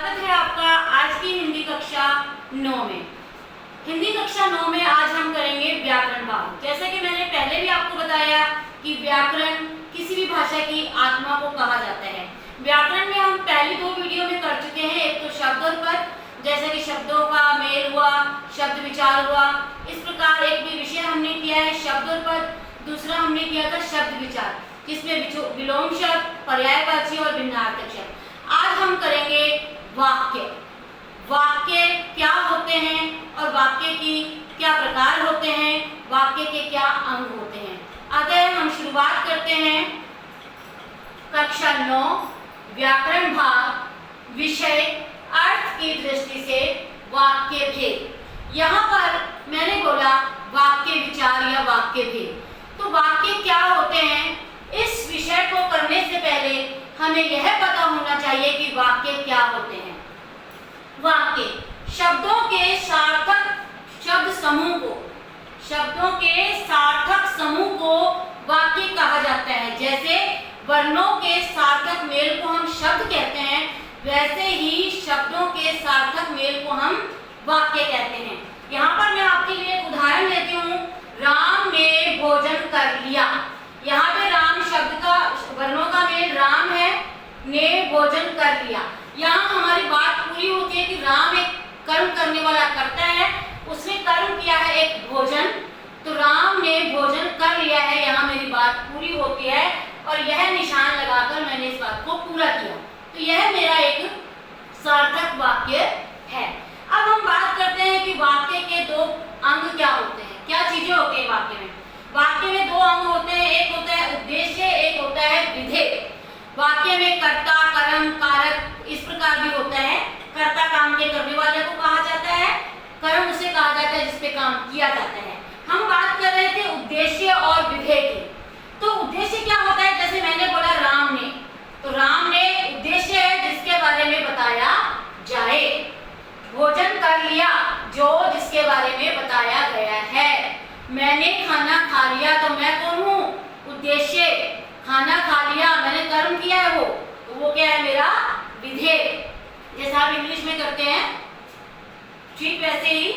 स्वागत है आपका आज की हिंदी कक्षा 9 में। हिंदी कक्षा 9 में आज हम करेंगे व्याकरण भाग। जैसा कि मैंने पहले भी आपको बताया कि व्याकरण किसी भी भाषा की आत्मा को कहा जाता है। व्याकरण में हम पहली 2 वीडियो में कर चुके हैं, एक तो शब्द और पद, जैसे कि शब्दों का मेल हुआ, शब्द विचार हुआ। इस प्रकार एक भी विषय हमने किया है शब्द और पद। दूसरा हमने किया था शब्द विचार, जिसमें विलोम शब्द, पर्यायवाची और भिन्नार्थक शब्द। आज हम करेंगे वाक्य। वाक्य क्या होते हैं और वाक्य की क्या प्रकार होते हैं, वाक्य के क्या अंग होते हैं। अतः हम शुरुआत करते हैं कक्षा 9 व्याकरण भाग, विषय अर्थ की दृष्टि से वाक्य भेद। यहाँ पर मैंने बोला वाक्य विचार या वाक्य भेद। तो वाक्य क्या होते हैं, इस विषय को करने से पहले हमें यह पता होना चाहिए कि वाक्य क्या होते हैं। वाक्य शब्दों के सार्थक शब्द समूह को, शब्दों के सार्थक समूह को वाक्य कहा जाता है। जैसे वर्णों के सार्थक मेल को हम शब्द कहते हैं, वैसे ही शब्दों के सार्थक मेल को हम वाक्य कहते हैं। यहाँ पर मैं आपके लिए एक उदाहरण लेती हूँ। राम ने भोजन कर लिया। यहाँ पे राम शब्द का वर्णों का मेल राम है, ने भोजन कर लिया। यहाँ हमारी बात पूरी होती है कि राम एक कर्म करने वाला करता है, उसने कर्म किया है एक भोजन, तो राम ने भोजन कर लिया है। यहाँ मेरी बात पूरी होती है और यह निशान लगाकर मैंने इस बात को पूरा किया, तो यह मेरा एक सार्थक वाक्य है। अब हम बात करते हैं कि वाक्य के 2 अंग क्या होते हैं, क्या चीजें होती हैं वाक्य में। वाक्य में 2 अंग होते हैं, एक होता है उद्देश्य, एक होता है विधेय। वाक्य में कर्ता, कर्म, कारक इस प्रकार भी होता है। कर्ता काम के करने वाले को कहा जाता है, कर्म उसे कहा जाता है जिस पे काम किया जाता है। हम बात कर रहे थे उद्देश्य और विधेय की। तो उद्देश्य क्या होता है, जैसे मैंने बोला राम ने, तो राम ने उद्देश्य है जिसके बारे में बताया जाए। भोजन कर लिया, जो जिसके बारे में बताया गया है। मैंने खाना खा लिया, तो मैं कौन हूँ, उद्देश्य। खाना खा लिया, मैंने कर्म किया है तो वो क्या है, मेरा विधेय। जैसा आप इंग्लिश में करते हैं ठीक वैसे ही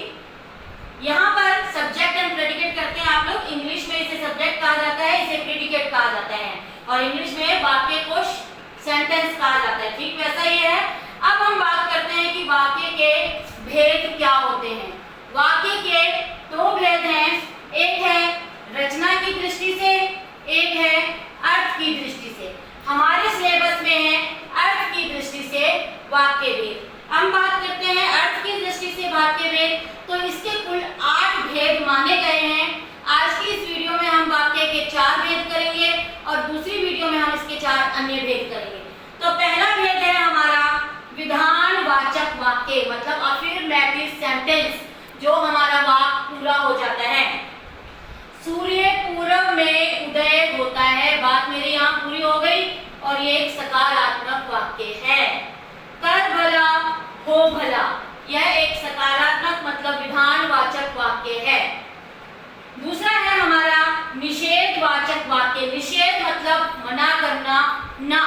यहाँ पर सब्जेक्ट एंड प्रेडिकेट करते हैं आप लोग। इंग्लिश में इसे सब्जेक्ट कहा जाता है, इसे प्रेडिकेट कहा जाता है, और इंग्लिश में वाक्य को सेंटेंस कहा जाता है। ठीक वैसा ही है। अब हम बात करते हैं कि वाक्य के भेद क्या होते हैं। वाक्य के 2 भेद हैं, एक है रचना की दृष्टि से, एक है अर्थ की दृष्टि से। हमारे सिलेबस में है अर्थ की दृष्टि से वाक्य भेद। हम बात करते हैं अर्थ की दृष्टि से वाक्य भेद, तो इसके कुल 8 भेद माने गए हैं। आज की इस वीडियो में हम वाक्य के 4 भेद करेंगे और दूसरी वीडियो में हम इसके 4 अन्य भेद करेंगे। तो पहला भेद है हमारा विधानवाचक वाक्य, मतलब अफर्मेटिव सेंटेंस, जो हमारा वाक्य पूरा हो जाता है। सूर्य पूरब में उदय होता है, बात मेरी यहाँ पूरी हो गई, और ये एक सकारात्मक वाक्य है। कर भला हो भला, यह एक सकारात्मक मतलब विधानवाचक वाक्य है। दूसरा है हमारा निषेधवाचक वाक्य। निषेध मतलब मना करना, ना,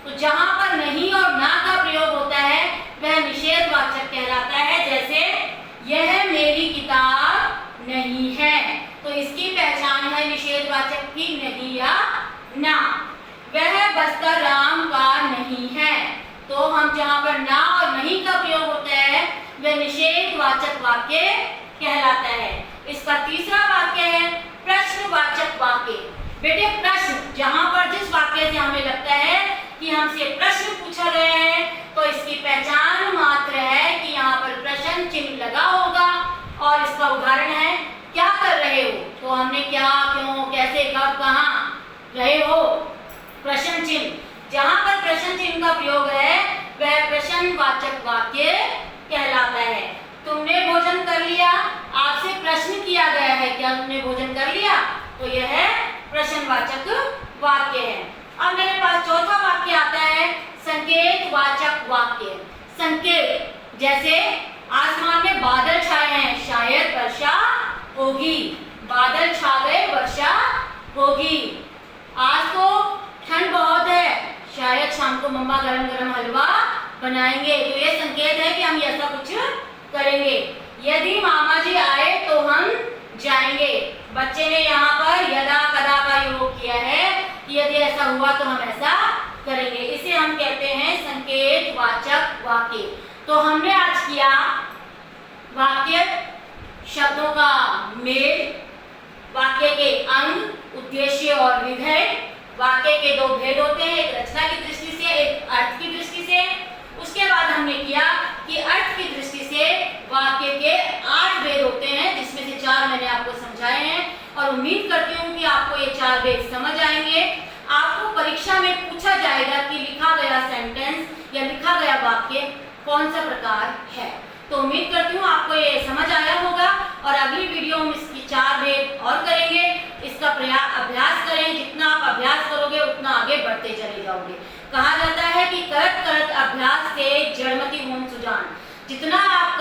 तो जहां पर नहीं और ना का प्रयोग होता है वह निषेधवाचक कहलाता है। जैसे यह मेरी किताब नहीं है, तो इसकी पहचान है निषेधवाचक की, नहीं या ना। वह बस्तर राम का नहीं है, तो हम जहां पर ना और नहीं का प्रयोग होता है वह निषेधवाचक वाक्य कहलाता है। इसका तीसरा वाक्य है प्रश्नवाचक वाक्य। बेटे प्रश्न, जहां पर जिस वाक्य से हमें लगता है कि हमसे प्रश्न पूछा गया है, तो इसकी पहचान मात्र है कि यहाँ पर प्रश्न चिन्ह लगा होगा। और इसका उदाहरण है क्या कर रहे हो, तो हमने क्या, क्यों, कैसे, कब, कहाँ रहे हो, प्रश्न चिन्ह। जहां पर प्रश्न चिन्ह का प्रयोग है वह प्रश्नवाचक वाक्य कहलाता है। तुमने भोजन कर लिया, आपसे प्रश्न किया गया है क्या तुमने भोजन कर लिया, तो यह प्रश्नवाचक वाक्य है। अब मेरे पास चौथा वाक्य आता है संकेतवाचक वाक्य। संकेत, जैसे आसमान में बादल छाए हैं, शायद वर्षा होगी। बादल छा गए, वर्षा होगी। आज तो ठंड बहुत है, शायद शाम को मम्मा गरम गरम हलवा बनाएंगे। तो ये संकेत है कि हम ऐसा कुछ करेंगे। यदि मामा जी आए तो हम जाएंगे। बच्चे ने यहाँ पर यदा कदा का योग किया है कि यदि ऐसा हुआ तो हम ऐसा करेंगे। इसे हम कहते हैं संकेत वाचक वाक्य। तो हमने आज किया वाक्य शब्दों का मेल, वाक्य के अंग, उद्देश्य और विधेय। वाक्य के दो भेद होते हैं, एक रचना की दृष्टि से, एक अर्थ की दृष्टि से। उसके बाद हमने किया कि अर्थ की दृष्टि से वाक्य के 8 भेद होते हैं, जिसमें से 4 मैंने आपको समझाए हैं और उम्मीद करती हूँ कि आपको ये 4 भेद समझ आएंगे। आपको परीक्षा में पूछा जाएगा कि लिखा गया सेंटेंस या लिखा गया वाक्य कौन सा प्रकार है। तो उम्मीद करती हूँ आपको ये समझ आया होगा और अगली वीडियो में इसकी 4 भेद और करेंगे। इसका अभ्यास करें, जितना आप अभ्यास करोगे उतना आगे बढ़ते चले जाओगे। कहा जाता है कि करत करत अभ्यास से जड़मति होम सुजान। जितना आप